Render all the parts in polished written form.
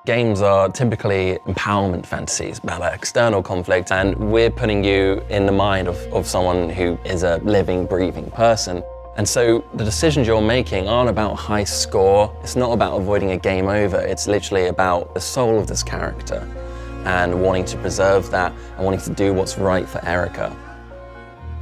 Games are typically empowerment fantasies about that external conflict, and we're putting you in the mind of someone who is a living, breathing person. And so the decisions you're making aren't about high score, it's not about avoiding a game over, it's literally about the soul of this character and wanting to preserve that and wanting to do what's right for Erica.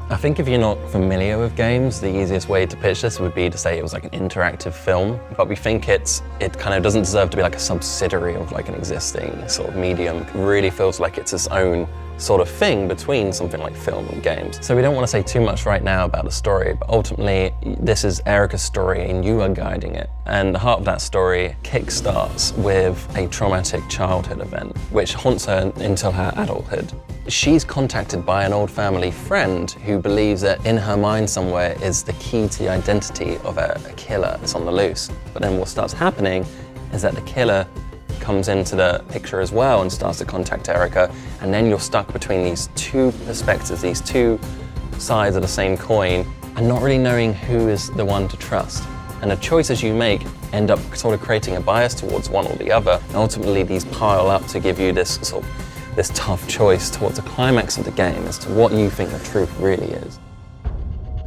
I think if you're not familiar with games, the easiest way to pitch this would be to say it was like an interactive film, but we think it kind of doesn't deserve to be like a subsidiary of like an existing sort of medium. It really feels like it's its own sort of thing between something like film and games. So we don't want to say too much right now about the story, but ultimately this is Erica's story and you are guiding it. And the heart of that story kickstarts with a traumatic childhood event, which haunts her until her adulthood. She's contacted by an old family friend who believes that in her mind somewhere is the key to the identity of a killer that's on the loose. But then what starts happening is that the killer comes into the picture as well and starts to contact Erica, and then you're stuck between these two perspectives, these two sides of the same coin, and not really knowing who is the one to trust. And the choices you make end up sort of creating a bias towards one or the other, and ultimately these pile up to give you this tough choice towards the climax of the game as to what you think the truth really is.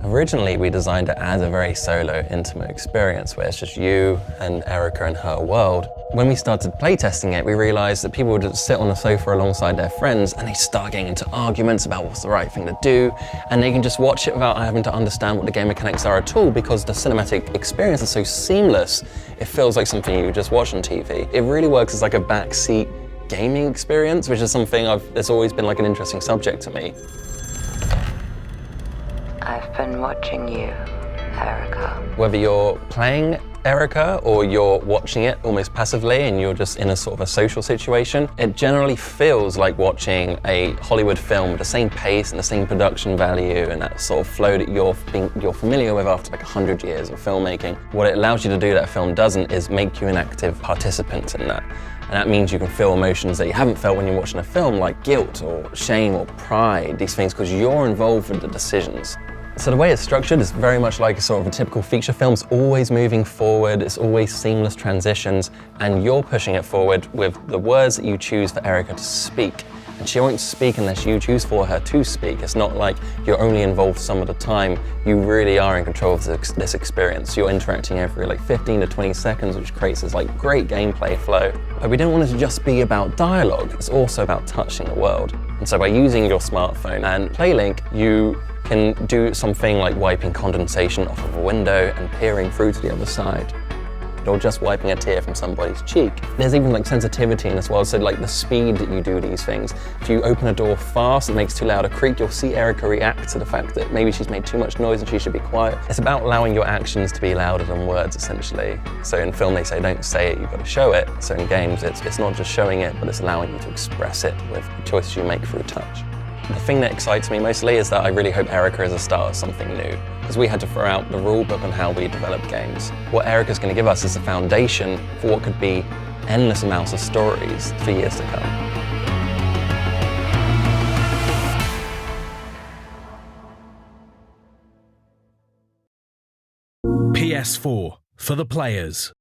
Originally, we designed it as a very solo, intimate experience where it's just you and Erica and her world. When we started playtesting it, we realized that people would just sit on the sofa alongside their friends and they start getting into arguments about what's the right thing to do, and they can just watch it without having to understand what the game mechanics are at all because the cinematic experience is so seamless, it feels like something you just watch on TV. It really works as like a backseat gaming experience, which is something that's always been like an interesting subject to me. I've been watching you, Erica. Whether you're playing Erica or you're watching it almost passively and you're just in a sort of a social situation, it generally feels like watching a Hollywood film with the same pace and the same production value and that sort of flow that you're familiar with after like 100 years of filmmaking. What it allows you to do that a film doesn't is make you an active participant in that. And that means you can feel emotions that you haven't felt when you're watching a film, like guilt or shame or pride, these things, because you're involved with the decisions. So the way it's structured is very much like a sort of a typical feature film. It's always moving forward, it's always seamless transitions, and you're pushing it forward with the words that you choose for Erica to speak. And she won't speak unless you choose for her to speak. It's not like you're only involved some of the time. You really are in control of this experience. You're interacting every like 15 to 20 seconds, which creates this like great gameplay flow. But we didn't want it to just be about dialogue. It's also about touching the world. And so by using your smartphone and PlayLink, you can do something like wiping condensation off of a window and peering through to the other side, or just wiping a tear from somebody's cheek. There's even like sensitivity in this world, so like the speed that you do these things. If you open a door fast and it makes too loud a creak, you'll see Erica react to the fact that maybe she's made too much noise and she should be quiet. It's about allowing your actions to be louder than words, essentially. So in film they say don't say it, you've got to show it. So in games it's not just showing it, but it's allowing you to express it with the choices you make through touch. The thing that excites me mostly is that I really hope Erica is a start of something new, because we had to throw out the rule book on how we develop games. What Erica's going to give us is the foundation for what could be endless amounts of stories for years to come. PS4 for the players.